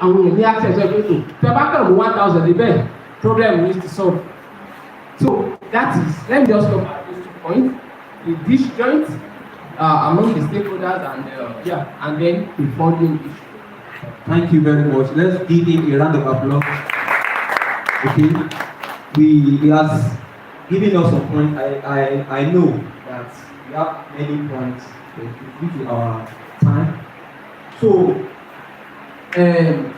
àwọn èèyàn ní access ẹgbẹ́ tó tẹ bá kàn mú 1,000 níbẹ̀ problem is to solve. So that is, let me just come at those 2 points, the disjoint among the stakeholders and then the funding issue. Thank you very much. Let's give him a round of applause. Okay, he has given us some points. I know that we have many points due to our time. So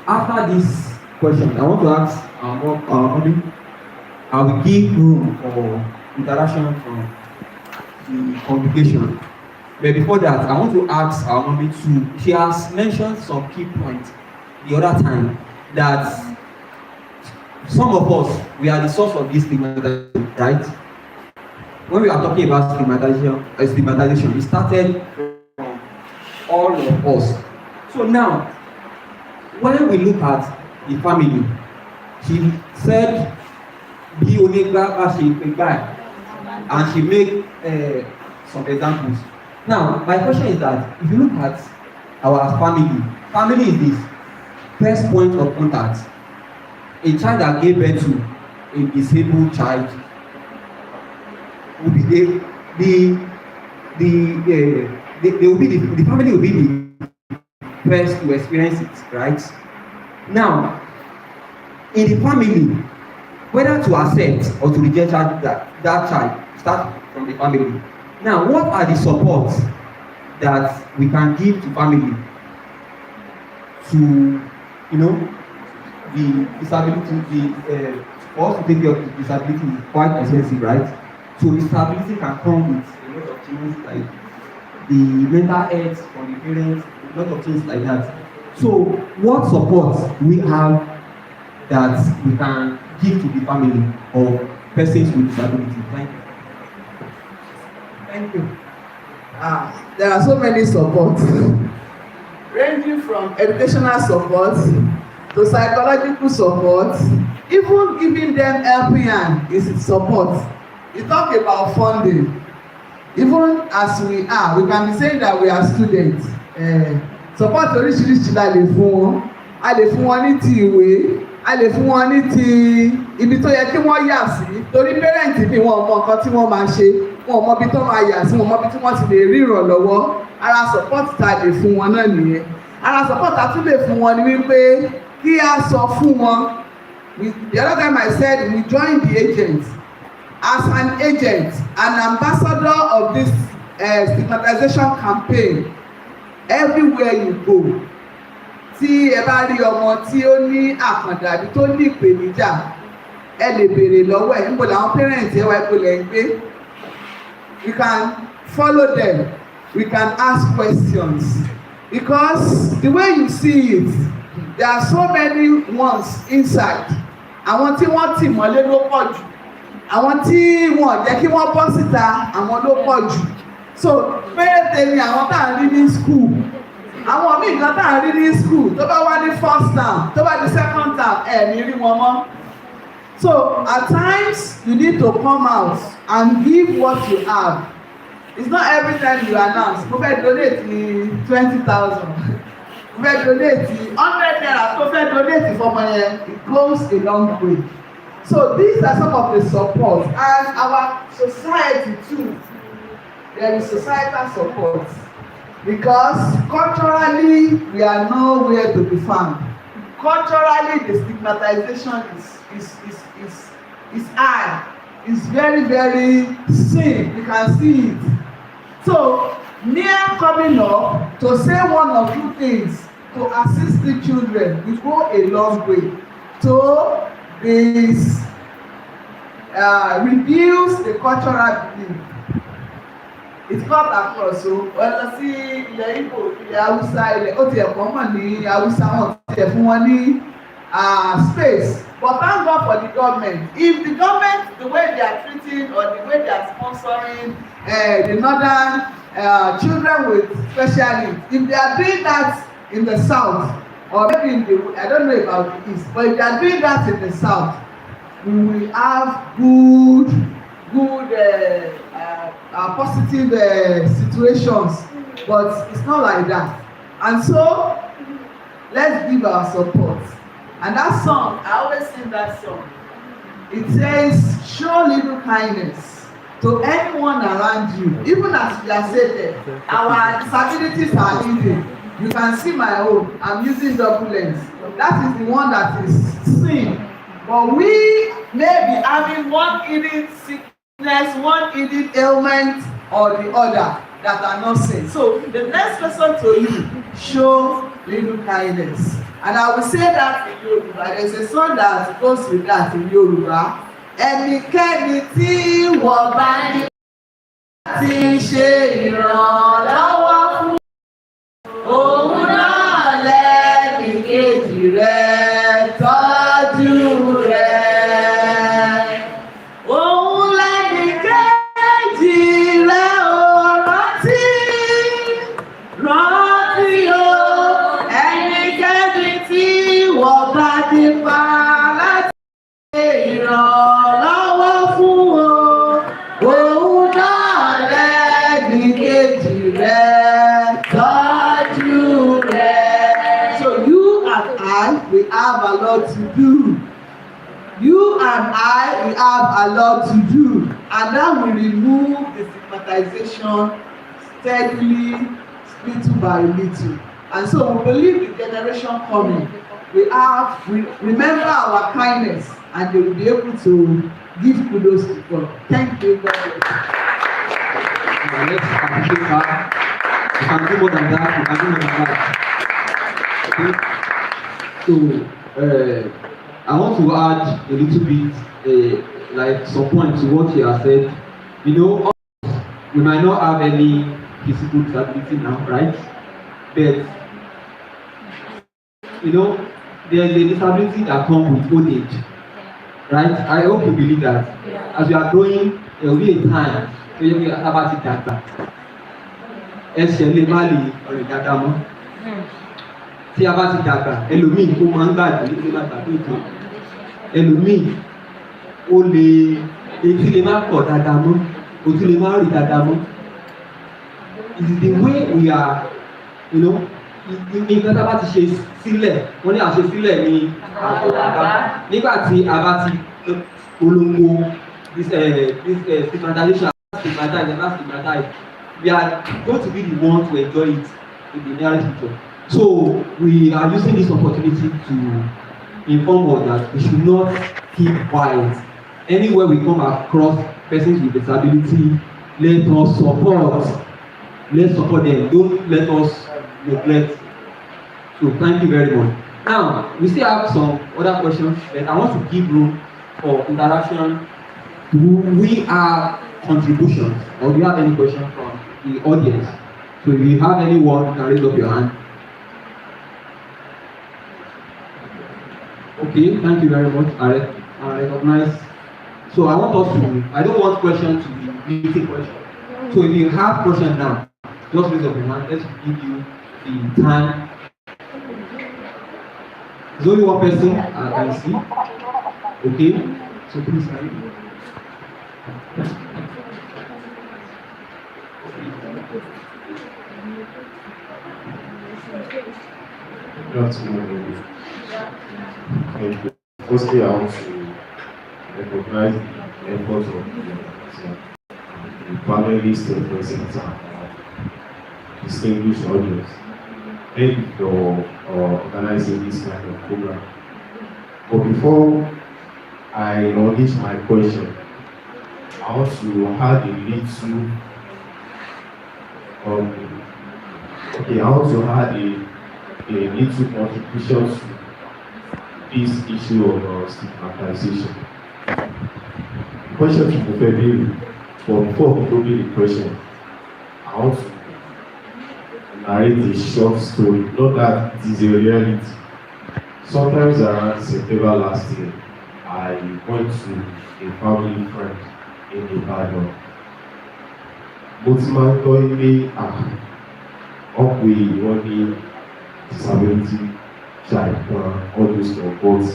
after this question, I want to ask our audience. I will give room for interaction from the congregation. But before that, I want to ask our mommy too. She has mentioned some key points the other time that some of us, we are the source of this stigmatization, right? When we are talking about stigmatization, it started from all of us. So now, when we look at the family, she said, be only a guy, and she made some examples. Now, my question is that if you look at our family is this first point of contact. A child that gave birth to a disabled child will be the family will be the first to experience it, right? Now, in the family, whether to accept or to reject that child start from the family. Now, what are the supports that we can give to family to, the disability, for us to take care of the disability is quite expensive, right? So disability can come with a lot of things like the mental health for the parents, a lot of things like that. So what support we have that we can give to the family of persons with disability? Thank you. Thank you. There are so many supports, ranging from educational support to psychological support, even giving them helping hand is support. You talk about funding. Even as we can be saying that we are students. Support oríṣiríṣi la lè fún wọn. A lè fún wọn ní ti ìwé, a lè fún wọn ní ti ibi tó yẹ kí wọ́n yà sí. Torí parent bí wọn mọ nǹkan tí wọ́n máa ṣe, wọn mọ ibi tó máa yà sí, wọn mọ ibi tí wọ́n ti lè rí ìrànlọ́wọ́. Ara support ta lè fún wọn náà nìyẹn. Ara support ta tún lè fún wọn ni wípé kí a sọ fún wọn. The other time I said we join the agents. As an agent, an ambassador of this stigmatization campaign, everywhere you go, tí ẹ bá rí ọmọ tí ó ní àkàndá àbí tó ní ìpèníjà, ẹ lè béèrè lọ́wọ́ ẹ̀ níbo làwọn parents ẹ wá ipò lẹ̀ ń gbé. We can follow them, we can ask questions, because the way you see it, there are so many ones inside. Àwọn tí wọ́n tì mọ́lé ló pọ̀ jù. Àwọn tí wọ́n jẹ́ kí wọ́n bọ́ síta, àwọn ló pọ̀ jù. So péréte ni àwọn tá à ń rí ní school. Àwọn míì kan tá à ń rí ní school tó bá wá ní first term, tó bá di second term, ẹ̀ ní rí wọn mọ́. So at times you need to come out and give what you have. It's not every time you announce, mo fẹ́ donate ní 20,000. Mo fẹ́ donate 100 naira tó fẹ́ donate fọmọ yẹn, it goes a long way. So these are some of the support, and our society too. There is societal support because culturally we are nowhere to be found. Culturally, the stigmatization is high. It's very, very seen. You can see it. So near coming up to say one or two things to assist the children, we go a long way to this reduce the cultural belief. It's not across, so wọ́n lọ sí ilẹ̀ Igbo, ilẹ̀ Hausa, ilẹ̀ ó ti ẹ̀kọ́ mọ̀ ní Hausa, wọn ti ẹ̀ fún wọn ní space. But thank God for the government. If the government, the way they are treating or the way they are sponsoring the northern children with special needs, if they are doing that in the south, or maybe in the, I don't know about the east, but if they are doing that in the south, we will have good positive situations, but it's not like that. And so let's give our support. And that song, I always sing that song. It says, show little kindness to anyone around you. Even as we are seated, our disabilities are hidden. You can see my own. I'm using double lens. That is the one that is seen. But we may be having one hidden sickness, one hidden ailment, or the other that are not seen. So the next person to you, show little kindness. And I will say that in Yoruba. There's a song that goes with that in Yoruba. Ẹnikẹ́ni tí wọ́n bá ní ti ṣe ìrànlọ́wọ́ fún òun náà lẹ́ni kejì rẹ̀ tọ́jú rẹ̀. Òun lẹ́ni kejì rẹ̀ ò rántí o. Ẹnikẹ́ni tí wọ́n bá nípa láti ṣe ìrànlọ́wọ́ fún òun náà lẹ́ni kejì rẹ̀ tọ́jú rẹ̀. So you and I, we have a lot to do. You and I, we have a lot to do. And that will remove the stigmatization steadily, little by little. And so we believe the generation coming, we remember our kindness, and they will be able to give kudos to God. Thank you very much. Let's appreciate her. You can do more than that. You can do more than that. Okay. So, I want to add a little bit, like some points to what you have said. You know, we might not have any physical disability now, right? But you know, there's a disability that comes with old age, right? I hope you believe that. As you are growing, there will be a time where you will have a data. Ẹsẹ̀ lè má lè rìn dáadáa mọ́. Tí a bá ti dàgbà, ẹlòmíì ó máa ń gbàgbé ló máa gbàgbé ìtàn. Ẹlòmíì ó lè etí lè má pọ̀ dáadáa mọ́, ojú lè má rí dáadáa mọ́. It is the way we are, you know, nǹkan tá a bá ti ṣe sílẹ̀, wọ́n ní àṣesílẹ̀ ní àkọ́kọ́. Nígbà tí a bá ti polongo stigmatization, stigmatize, we are going to be the ones to enjoy it in the nearest future. So we are using this opportunity to inform us that we should not keep quiet. Anywhere we come across persons with disability, let us support. Let's support them. Don't let us neglect. So thank you very much. Now we still have some other questions, but I want to give room for interaction. Do we have contributions, or do you have any questions from the audience? So if you have anyone, you can raise up your hand. Okay, thank you very much. I recognize. So I don't want questions to be meeting questions. So if you have questions now, just raise up your hand. Let's give you the time. There's only one person I can see. Okay, so please carry. Good afternoon. Thank you. Firstly, I want to recognize the effort of the panelists and present distinguished audience. Thank you for organizing this kind of program. But before I unleash my question, I want to add a little. I want to add a little contribution to this issue of stigmatization. The question to Professor, but before we go to the question, I want to narrate a short story. Not that it is a reality. Sometimes around September last year, I went to a family friend in Ibadan. Motiman told me, wọ́n ní disability child all those stuff, but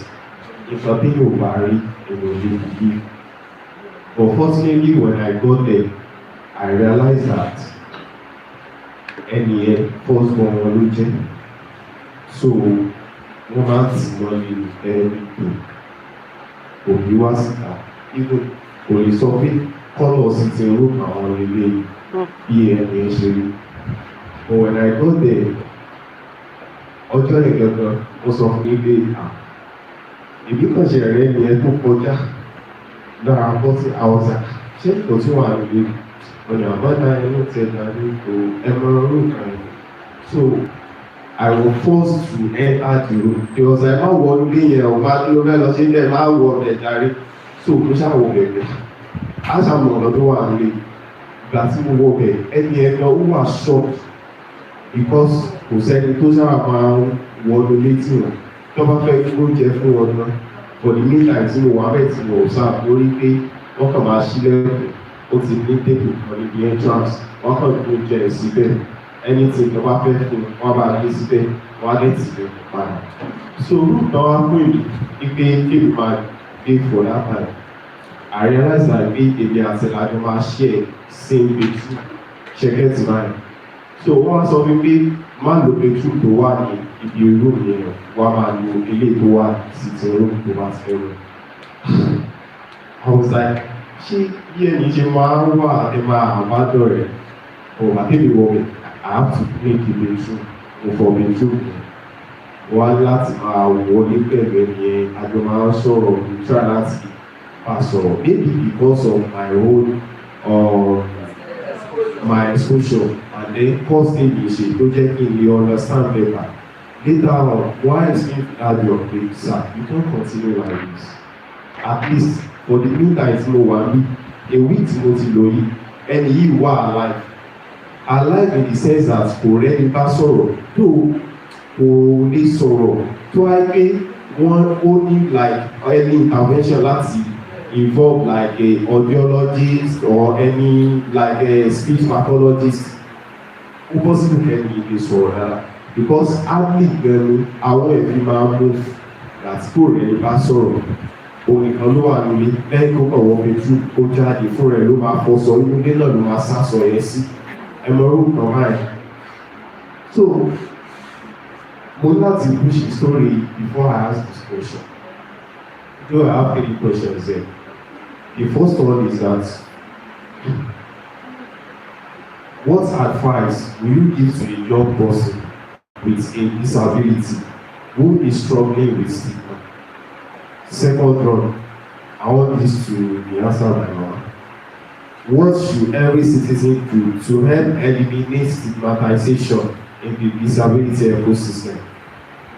nǹkan tí yóò bá rí èèyàn lè believe. But fortunately, when I got there, I realized that ẹni yẹn first born wọn ló jẹ́. so wọ́n máa ń tì wọ́n lé ẹ̀ẹ́dì òbí wá síta even kò lè sọ pé kọ́lọ̀ sí ti rú àwọn ilé bí ẹni ẹ ṣe rí. But when I got there, ọjọ́ ìgbẹ́gbẹ́ ó sọ fún ilé ìbí kan ṣe rẹ̀ ní ẹ tó kọjá lára bọ́ sí àwọ̀sà ṣé kò tí wà nílé ọ̀nà àbádá ẹnu tẹ̀lá ní kò ẹmọ orúkọ ẹ̀. So I was forced to enter the room because I máa wọ ilé yẹn ọ̀ bá ló fẹ́ lọ sí ilé máa wọ ọ̀bẹ̀ darí so mo ṣàwọ̀ bẹ̀rẹ̀ á ṣàmọ̀ ọ̀nà tó wà nílé ìgbà tí mo wọ bẹ̀ ẹni ẹ̀gbọ́n ó wà shocked because kò sẹ́ni tó sábà máa ń wọnú létí wọn tó bá fẹ́ kí oúnjẹ fún wọn náà for the meantime tí mo wà bẹ́ẹ̀ tí mo observe lórí pé wọ́n kàn máa ṣílẹ̀kùn ó ti ní table kan níbi entrance wọ́n kàn tó jẹ síbẹ̀ anything tó bá fẹ́ fún wọn bá gbé síbẹ̀ wọ́n á lè tì lẹ̀ padà. So root náà wá fún èmi pípé kébì máa dé for that time. I realize that pé èmi àti ìlànà máa share same bedroom ṣẹ́kẹ́tì báyìí. So wọ́n wá sọ fún mi pé má lo bedroom tó wà ní ibi room yẹn wá máa lo ilé tó wà sitting room tó bá ti fẹ́ rẹ̀. I was like, ṣé bí ẹni ṣe máa ń wà ẹ máa àbádọ́ rẹ̀ ọ̀ àtẹ́bí wọ̀ I have to make a bedroom for bedroom wá láti máa wọlé pẹ̀lú ẹni yẹn àjọ máa ń sọ̀rọ̀ try láti bá sọ̀rọ̀ maybe because of my own my exposure and then cause me ṣe tó jẹ́ kí n lè understand better later on why I still add your place sir you don continue like this at least for the meantime tí mo wà ní a week tí mo ti lò yìí ẹni yìí wà alive in the sense that kò rẹ́ni bá sọ̀rọ̀ tó kò lè sọ̀rọ̀ tó wáyé pé wọ́n ó ní like any intervention láti involve like a audiologist or any like a speech pathologist ó possible kẹ́ni lè sọ̀rọ̀ dára because hardly gbẹ̀rù àwọn ẹ̀mí máa ń move láti kò rẹ́ni bá sọ̀rọ̀ onìkan ló wà nílé lẹ́yìn tó kàn wọ́n petrú ó jáde fún rẹ̀ ló máa fọṣọ inú ilé náà ló máa sásọ yẹn sí ẹmọ orúkọ báyìí. So mo láti push the story before I ask this question. Though I have 3 questions there. The first one is that what advice will you give to a young person with a disability who is struggling with stigma? Second one, I want this to be answered by now. What should every citizen do to help eliminate stigmatization in the disability ecosystem?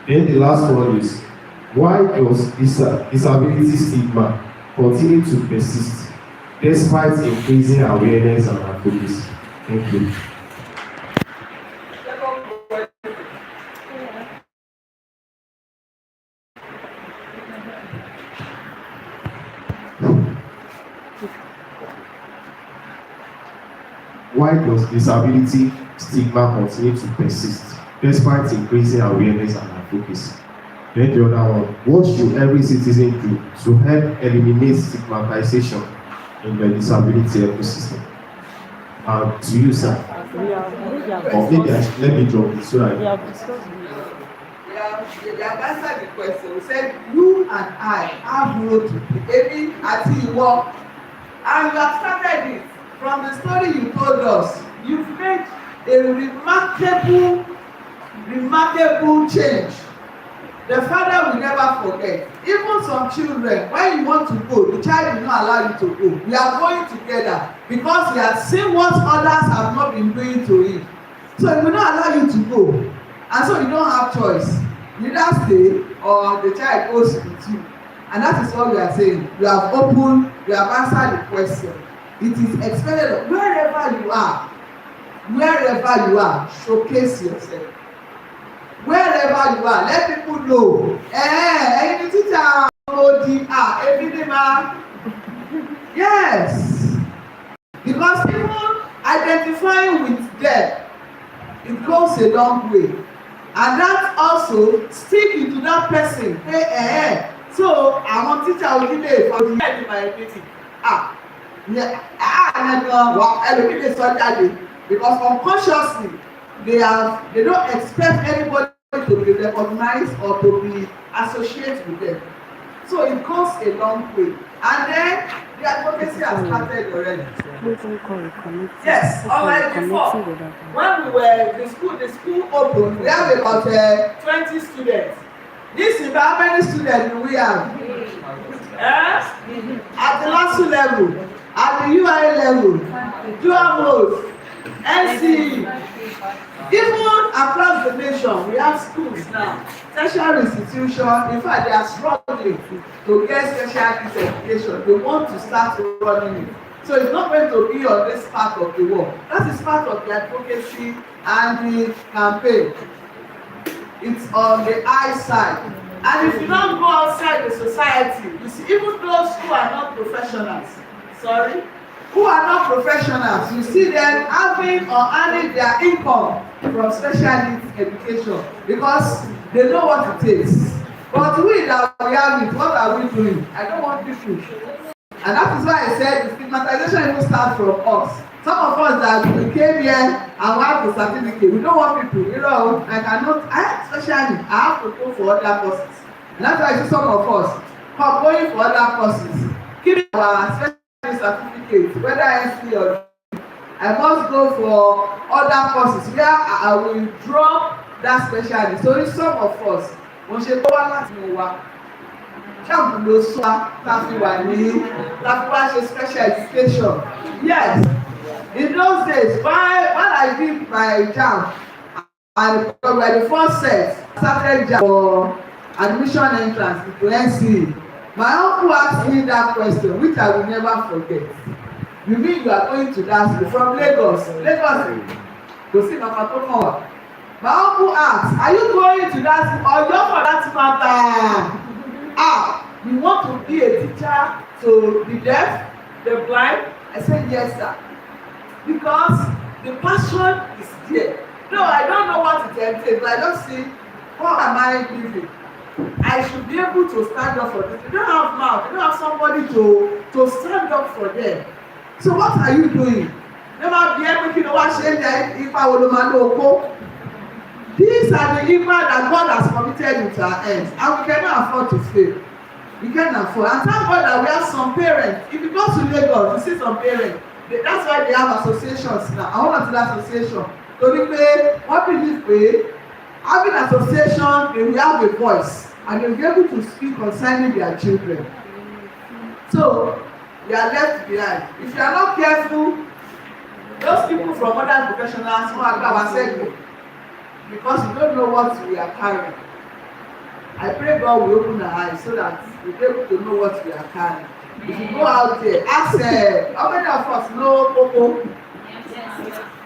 Then the last one is, why does disability stigma continue to persist despite increasing awareness and advocacy? Thank you. Why does disability stigma continue to persist despite increasing awareness and advocacy? Then the other one, what should every citizen do to help eliminate stigmatization in the disability ecosystem? To you, sir. Or maybe let me drop this so I They have answered the question. We said you and I have role to play. Ebi àti ìwọ, and you have started it. From the story you told us, you've made a remarkable change. The father will never forget. Even some children, when you want to go, the child will not allow you to go. We are going together because he has seen what others have not been doing to him. So he will not allow you to go. And so you don't have choice. You either stay or the child goes with you. And that is what we are saying. You have opened, you have answered the question. It is expected of wherever you are, showcase yourself. Wherever you are, let people know. Any teacher, everything man. Yes. Because people identifying with them, it goes a long way. And that also stick into that person. So àwọn teacher ojúlé ìfọdún yẹn ní my meeting. Because unconsciously they don't expect anybody to be recognized or to be associated with them. So it goes a long way. And then the advocacy has started already. Yes, already before. When we were the school opened, we have about 20 students. This is how many students do we have? At the LASU level, at the UI level, dual NC, even across the nation, we have schools now, tertiary institutions. In fact, they are struggling to get special needs education. They want to start running it. So it's not going to be on this part of the work. That is part of the advocacy and the campaign. It's on the I side. And if you don't go outside the society, you see, even those who are not professionals, who are not professionals, you see them having or earning their income from special needs education because they know what it is. But we that we have it, what are we doing? I don't want people. And that is why I said the stigmatization even starts from us. Some of us that we came here and we have the certificate, we don't want people, you know, I have special needs, I have to go for other courses. And that's why I see some of us going for other courses, keeping our special certificate, whether NC or I must go for other courses where I will drop that specialist. So if some of us wọ́n ṣe tó wá láti mú wa ṣáàbù ló sọ wá láti wà ní láti wá ṣe special education. Yes, in those days when I did my JAMB and the first set started JAMB for admission entrance into NCE. My uncle asked me that question, which I will never forget. You mean you are going to that school from Lagos? Go see Mama Tomowa. My uncle asked, are you going to that school or you're for that matter? You want to be a teacher to the deaf, the blind? I said, yes, sir. Because the passion is there. No, I don't know what it entails, but I don't see how am I living. I should be able to stand up for them. They don't have mouth. They don't have somebody to stand up for them. So what are you doing? Never be able to watch any ipa olomano. These are the impact that God has committed into our hands, and we cannot afford to fail. We cannot afford. And thank God that we have some parents. If you go to Lagos, you see some parents. That's why they have associations now. I want to do that association. So we pay, what believe pay, having association, they will have a voice, and they will be able to speak concerning their children. So they are left behind. If you are not careful, those people from other professionals who are going because you don't know what we are carrying. I pray God will open our eyes so that we'll be able to know what we are carrying. If you go out there, ask how many of us know Coco?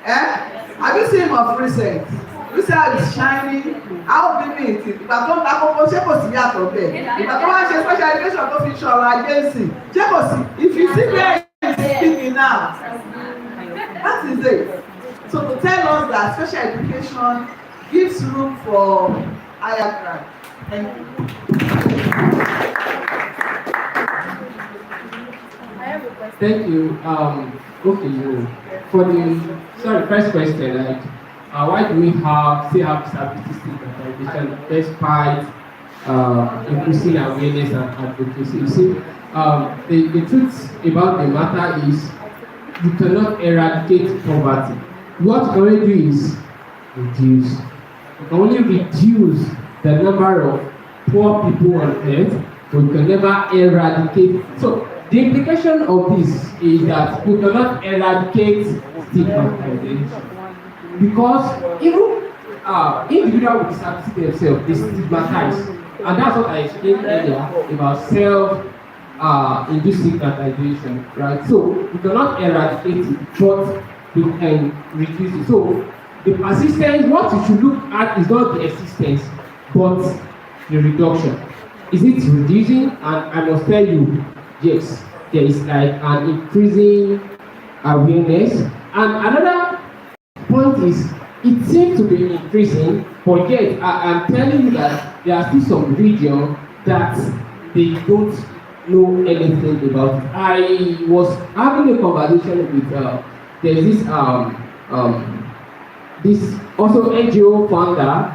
Have you seen him of recent? You see how it's shining? How big it is? Ìgbà tó ń ta Coco, ṣé kò sí yàtọ̀ bẹ́ẹ̀? Ìgbà tó wá ṣe special education tó fi ṣọ̀rọ̀ agency, ṣé kò sí? If you see where he is speaking now, that is it. So to tell us that special education gives room for higher ground. Thank you. Thank you. Okay, for the first question, like, why do we still have disability stigmatization despite increasing awareness and advocacy? You see, the truth about the matter is you cannot eradicate poverty. What you can only do is reduce. You can only reduce the number of poor people on earth, but you can never eradicate. So the implication of this is that we cannot eradicate stigmatization because even individuals with disability themselves, they stigmatize, and that's what I explained earlier about self-induced stigmatization, right? So we cannot eradicate it, but we can reduce it. So the persistence, what you should look at is not the existence, but the reduction. Is it reducing? And I must tell you, yes, there is like an increasing awareness. And another point is, it seems to be increasing, but yet I'm telling you that there are still some regions that they don't know anything about it. I was having a conversation with there's this this also NGO founder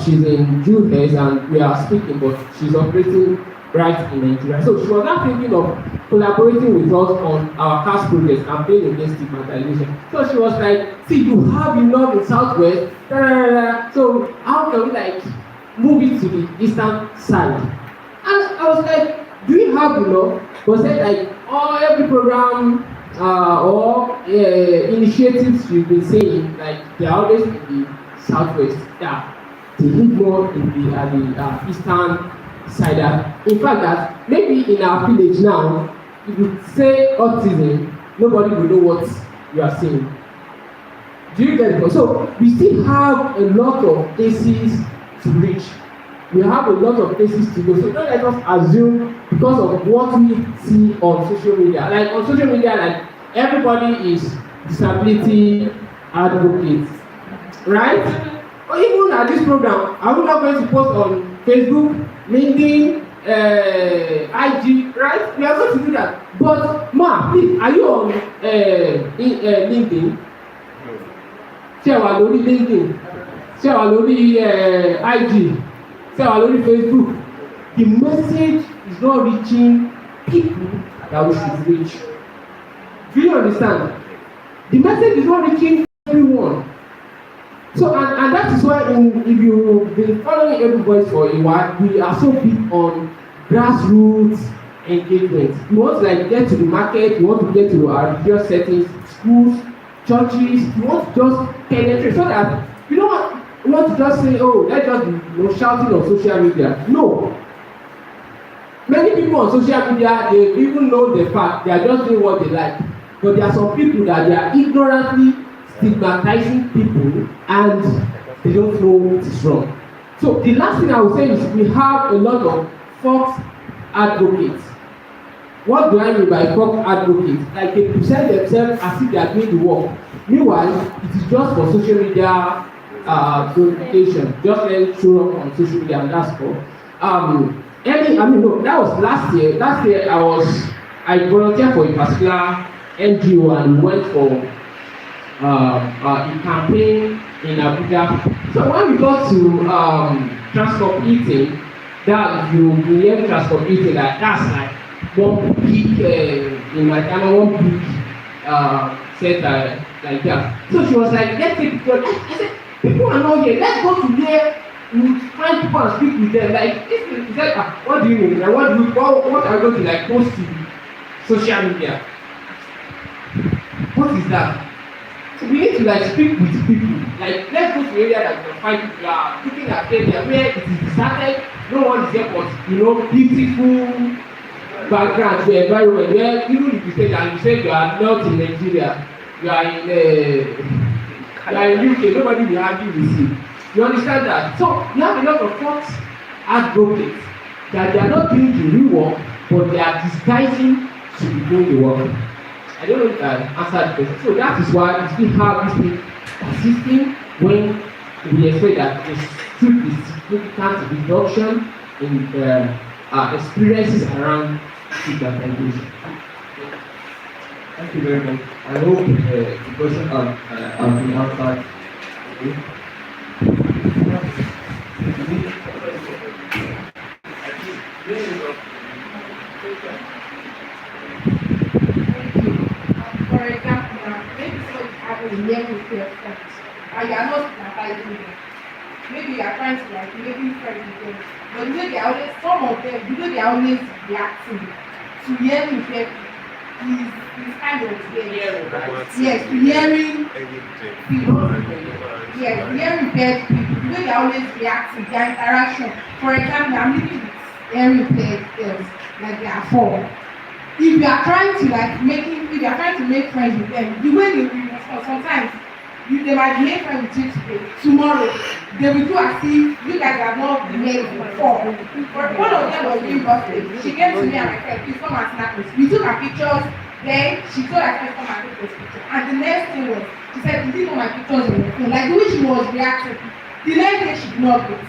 she's in US and we are speaking, but she's operating right in Nigeria. So she was not thinking of collaborating with us on our CAS project, campaign against stigmatization. So she was like, see, you have enough in Southwest, so how can we like move it to the eastern side? And I was like, do you have enough? But said like, every program or initiatives you've been saying, like they're always in the Southwest. Yeah, they need more in the eastern side. In fact, that maybe in our village now, if you say autism, nobody will know what you are saying. Do you get it? So we still have a lot of places to reach. We have a lot of places to go. So don't let us assume because of what we see on social media. Like on social media, like everybody is disability advocates, right? Or even at this program, are we not going to post on Facebook, LinkedIn, IG, right? We are going to do that. But ma, please, are you on LinkedIn? Ṣé wà lórí LinkedIn? Ṣé wà lórí IG? Ṣé wà lórí Facebook? The message is not reaching people that we should reach. Do you understand? The message is not reaching everyone. So and that is why if you've been following Every Voice for a while, we are so big on grassroots engagement. We want to like get to the market, we want to get to our religious settings, schools, churches, we want to just penetrate so that we don't want to just say, oh, let's just be shouting on social media. No. Many people on social media, they even know the fact, they are just doing what they like. But there are some people that they are ignorantly stigmatizing people and they don't know what is wrong. So the last thing I would say is we have a lot of false advocates. What do I mean by false advocates? Like they present themselves as if they are doing the work. Meanwhile, it is just for social media glorification. Just let it show up on social media and that's all. That was last year. Last year I volunteered for a particular NGO and went for a campaign in Abuja. So when we got to transport eating, that you hear transport eating, that's like one big in my time, one big set like that. So she was like, let's take pictures. I said, people are not here. Let's go to there. We find people and speak with them. Like this, he said, what do you mean? Like, what are you going to like post to social media? What is that? So we need to like speak with people. Like let's go to area that we can find people are looking at area where it is deserted, no one is there, but beautiful background to environment where even if you say that you say you are not in Nigeria, you are in UK, nobody will argue with you. You understand that? So you have a lot of false advocates that they are not doing the real work, but they are disguising to be doing the work. I don't know if I answered the question. So that is why we still have this thing persisting when we expect that there should be significant reduction in experiences around stigmatization. Thank you very much. I hope the question has been answered. For example, maybe someone is having a near repair friends, and you are not stigmatizing them. Maybe you are trying to like maybe friends with them, but you know they are always some of them. You know they are always reacting to hearing repair is kind of weird. Yes, to hearing people. Yes, hearing impaired people. You know they are always reacting. Their interaction. For example, I'm living with hearing impaired girls, like they are 4. If you are trying to make friends with them, the way they will respond, sometimes they might make friends with you today, tomorrow they will do as if you guys have not met before. But one of them was doing birthday. She came to me and my friend, please come and snap us. We took her pictures, then she told her friend come and take those pictures. And the next thing was, she said, did you know my pictures on your phone? Like the way she was reacting. The next day she did not get it.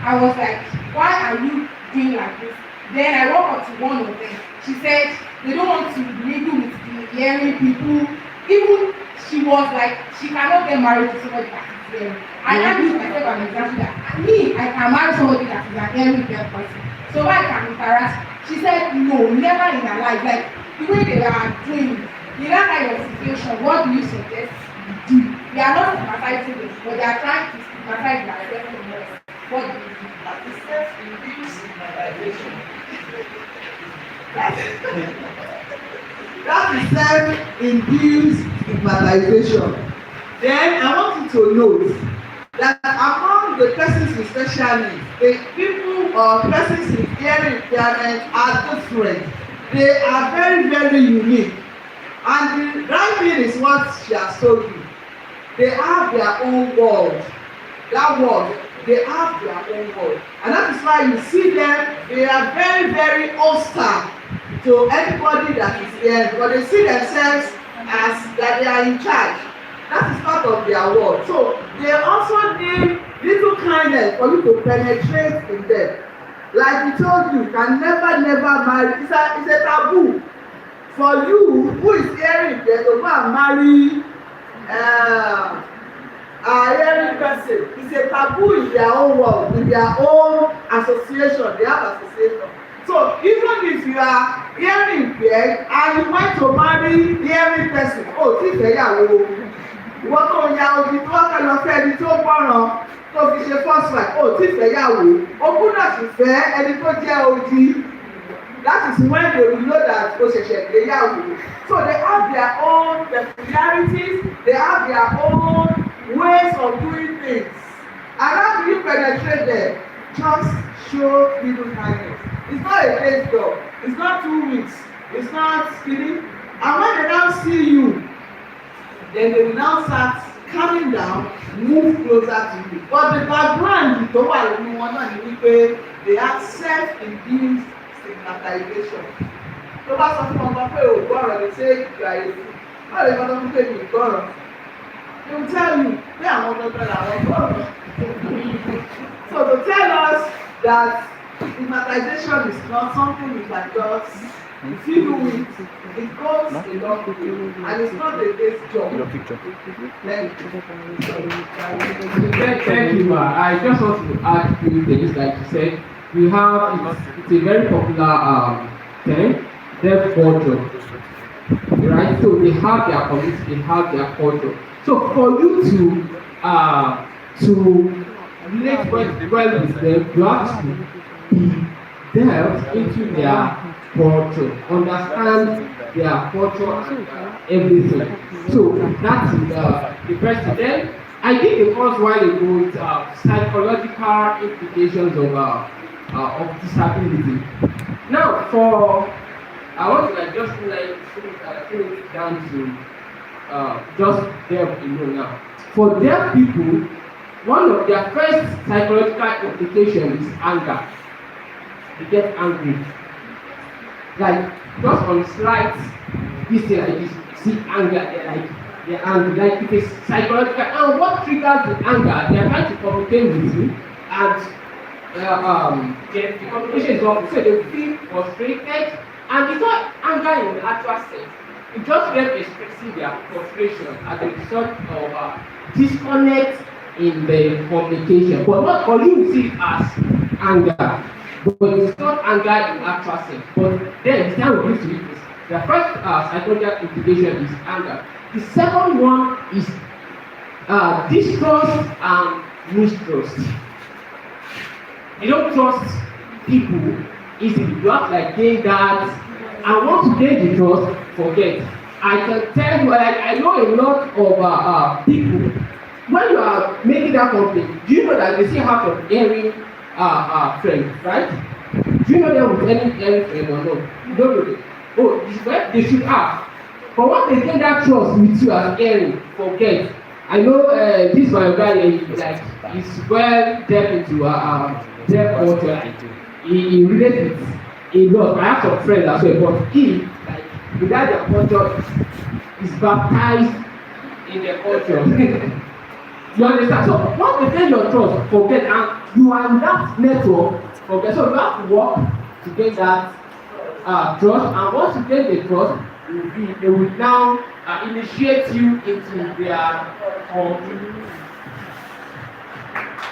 I was like, why are you doing like this? Then I walked up to one of them. She said they don't want to mingle with the hearing people. Even she was like, she cannot get married to somebody that is hearing. And I use myself as an example that I can marry somebody that is an hearing person. So I can interact. She said, no, never in her life. Like the way they are doing, in that kind of situation, what do you suggest do? They are not stigmatizing it, but they are trying to stigmatize themselves from us. What do you do? That is self-induced stigmatization. That is self-induced stigmatization. Then I want you to note that among the persons with special needs, the people or persons with hearing impairment are different. They are very, very unique. And the right thing is what she has told you. They have their own world. That world, they have their own world. And that is why you see them, they are very, very hostile to anybody that is here, because they see themselves as that they are in charge. That is part of their world. So they also need little kindness for you to penetrate in them. Like we told you, can never marry. It's a taboo for you who is hearing there to go and marry a hearing person. It's a taboo in their own world, in their own association. They have association. So even if you are hearing impaired and you want to marry hearing person, oh, tí ìfẹ́ yàwó ìwọ tó ya odi tó wá lọ fẹ́ ẹni tó gbọ́ràn tó fi ṣe first wife, oh, tí ìfẹ́ yàwó ogún náà sì fẹ́ ẹni tó jẹ́ odi. That is when they will know that o ṣẹ̀ṣẹ̀ gbéyàwó. So they have their own peculiarities, they have their own ways of doing things. And how do you penetrate them? Just show little kindness. It's not a case job. It's not 2 weeks. It's not skinny. And when they now see you, then they will now start calming down, move closer to you. But the background tó wà nínú wọn náà ni wípé they have self-induced stigmatization. Tó bá sọ fún ọmọ pé o gbọ́rọ̀ lè ṣe ìgbà èyí, báwo lè fọdún pé mi gbọ́rọ̀? They will tell you pé àwọn gbọ́dọ̀ làwọn gbọ́rọ̀. So to tell us that stigmatization is not something you can just, if you do it, it goes a long way, and it's not a day's job. Thank you, ma. I just want to add few things. Like you said, we have it's a very popular term, deaf culture, right? So they have their community, they have their culture. So for you to relate well with them, you have to be delved into their culture, understand their culture and everything. So that is the first thing. I did the course while ago with psychological implications of disability. Now, I want to just bring it down to just deaf alone now. For deaf people, one of their first psychological implications is anger. They get angry. Like, just on slight, this thing like this, see anger, they're angry. Like, it is psychological. And what triggers the anger? They are trying to communicate with you, and the communication is off. So they feel frustrated, and it's not anger in the actual sense. It's just them expressing their frustration as a result of disconnect in the communication. But not all you see it as anger. But it's not anger in actual sense. But then it's time we give to it. The first psychological implication is anger. The second one is distrust and mistrust. You don't trust people easily. You have to like gain that. And once you gain the trust, forget. I can tell you, like I know a lot of people. When you are making that complaint, do you know that they still have a hearing friend, right? Do you know them with any hearing friend or no? You don't know them. Oh, they should have. But once they get that trust with you as hearing, forget. I know this my guy, like he's well deep into deaf culture. He relates it a lot. I have some friends as well, but he, like, without their culture, is baptized in their culture. You understand? So once they get your trust, forget, and you are in that network, forget. So you have to work to get that trust, and once you get the trust, they will now initiate you into their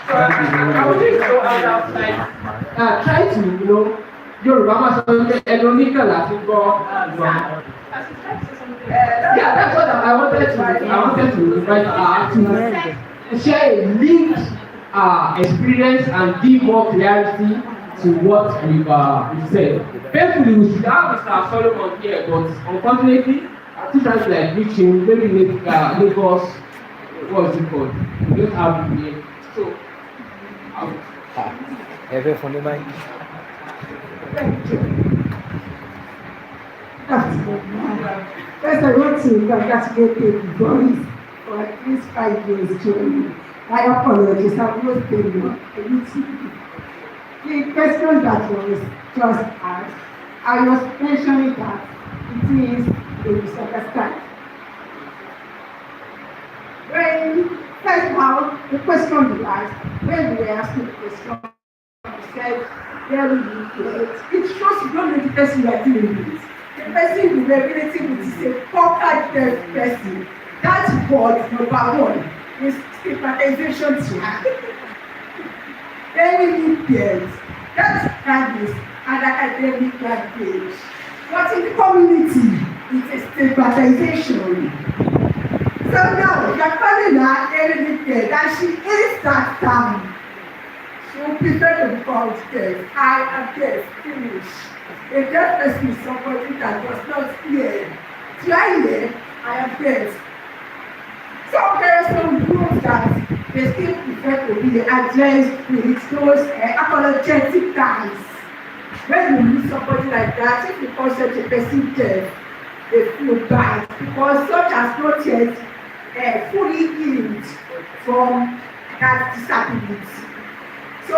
so I would think so outside. Try to, Yorùbá máa sọ pé ẹnu oníkàn láti gbọ́ àgbà. Yeah, that's what I wanted to invite to share a lived experience and give more clarity to what we've said. Painfully, we should have Mr. Solomon here, but unfortunately, I'm still trying to like reach him. Maybe Lagos, what is it called? We don't have him here. So, Every funny mind. First, I want to congratulate Boris for at least 5 years journey. My apologies, I've not been the question that was just asked, I was mentioning that it is a misunderstanding. First of all, the question we asked, when we were asking the question, we said, it shows you don't know the person you are dealing with. The person you are relating with is a proper deaf person. That's word number one, is stigmatization to very impaired. That's kindness and academic language. But in the community, it's a stigmatization. So now, you're calling her very impaired, and she is that term. She will prefer to be called deaf. I am deaf, finish. A deaf person is somebody that does not hear. Do I hear? I am deaf. So there are some groups that they still prefer to be addressed with those apologetic terms. When you meet somebody like that, if you call such a person deaf, they feel bad because such as not yet fully healed from that disability. So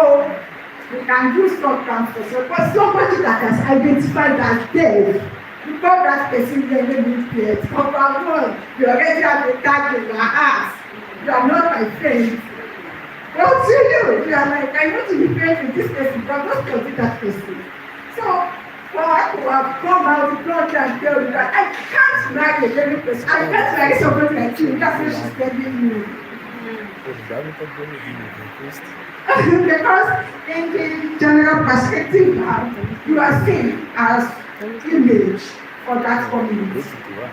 we can do some transfer. But somebody that has identified as deaf, because that person never means yet. Number one, you already have a tag in your ass. You are not my friend. But to you are like, I want to be friends with this person, but not to be that person. So, for I to have come out in front and tell you that I can't marry a very person. I can't marry somebody like you. That's what she's telling you. Because in the general perspective now, you are seen as image for that community.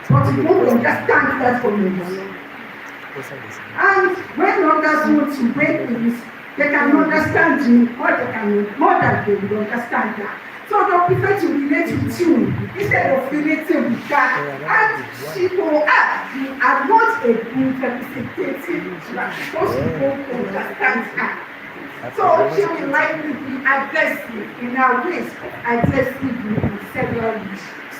But you don't understand that community. And when others want to break this, they can understand you more than they will understand that. So they'll prefer to relate with you instead of relating with that. And she will ask, you are not a good representative because you don't understand her. So she will likely be aggressive in her ways of aggressive in several issues.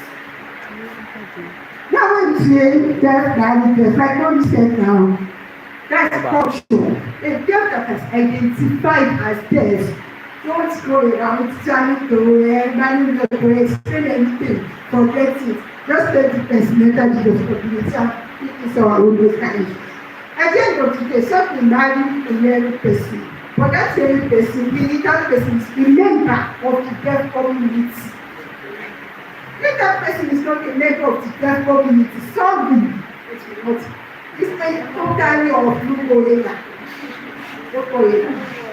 Now when you say deaf, like what you said now, that's culture. A deaf that has identified as deaf, don't go around trying to manipulate or explain anything, forget it. Just let the person enter the responsibility and it's our own kind. At the end of the day, something marrying a young person. But that same person, the little person is a member of the deaf community. If that person is not a member of the deaf community, sorry, it will not. It's like totally of Lukoela.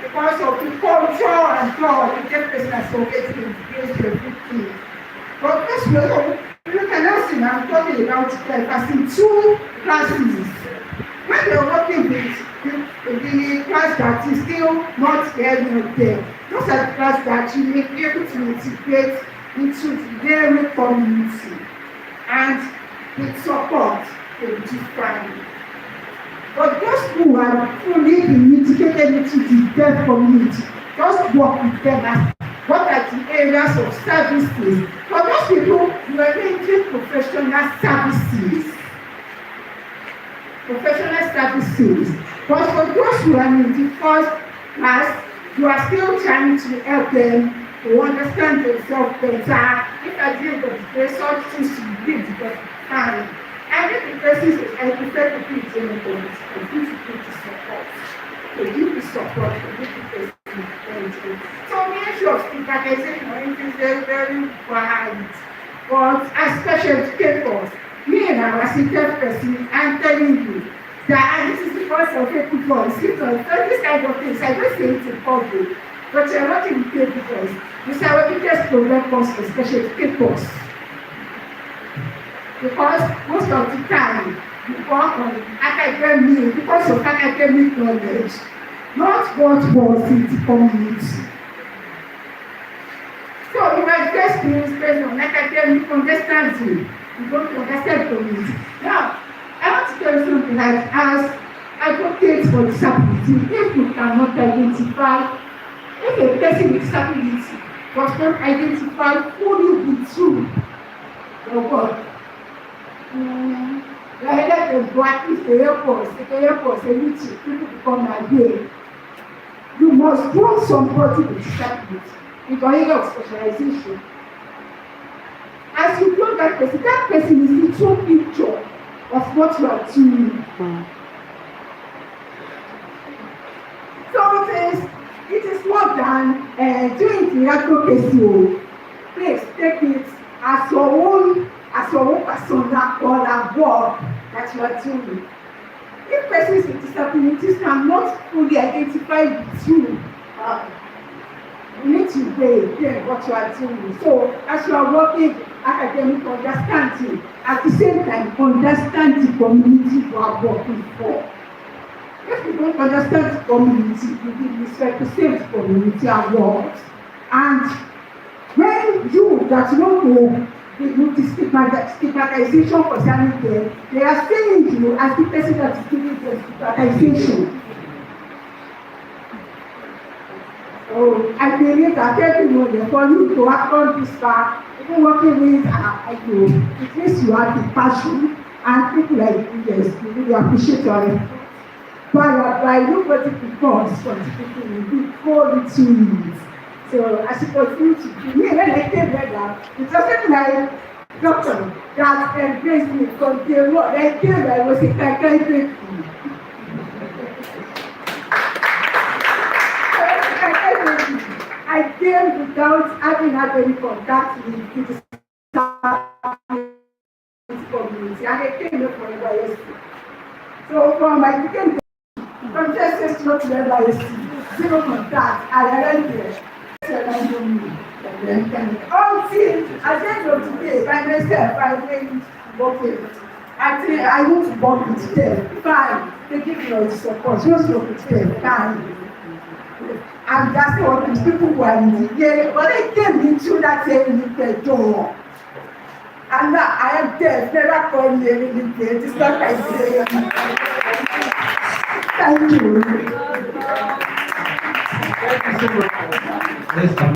Because of the culture and God, the deaf person has always embraced everything. But this way, you can now see I'm talking about deaf as in two classes. When you're working with the class that is still not hearing of them, those are the class that you may be able to integrate into the very community and with support to different. But those who are fully integrated into the deaf community, just work with them as what are the areas of services. For those people, you are making professional services. But for those who are in the first class, you are still trying to help them to understand themselves better. If I did the day, such things to give the time. And if the person says, I prefer to be in the police, I give you the support. To give the support to give the person. So the issue of stigmatization is very, very wide. But as special educators, Me and I was a third person, I'm telling you that, and this is the first of people voice. So this kind of things, I don't say it in public, but you're not in the paper voice. This is our biggest problem comes from special educators. Because most of the time, you work on academic, because of academic knowledge, not what was in the community. So you might just be based on academic understanding, you don't understand community. Now, I want to tell you something like as advocates for disability, if you cannot identify, if a person with disability was not identified fully with you, your work, you're headed to black if the airports, a meeting, people become again. You must grow somebody with disability in the area of specialization. As you grow that person is the true picture of what you are doing. So it is more than doing the advocacy. Please take it as your own personal work that you are doing. If persons with disabilities cannot fully identify with you, you need to weigh what you are doing. So as you are working academic understanding, at the same time understand the community you are working for. If you don't understand the community, you will misrepresent the community awards. And when you that you don't know the stigmatization concerning them, they are seeing you as the person that is giving the stigmatization. So I believe that everyone for you to have gone this far, even working with it means you have the passion, and people like you, yes, we really appreciate your effort. By nobody becomes for the people you do for it to use. So as you continue to do, me when I came there, it wasn't like doctor that embraced me from day one. I came, I was a kind I came without having had any contact with the community, and I came here from NYSC. So from my beginning, from just not to NYSC, zero contact, I went there. Until at the end of the day, by myself, I went working. I want to work with them. Fine, they give me all the support. Just work with them. Fine. And that's what these people who are in the area, but they came into that area door. And now I am there, never called me anything. It's not like Thank you. Let's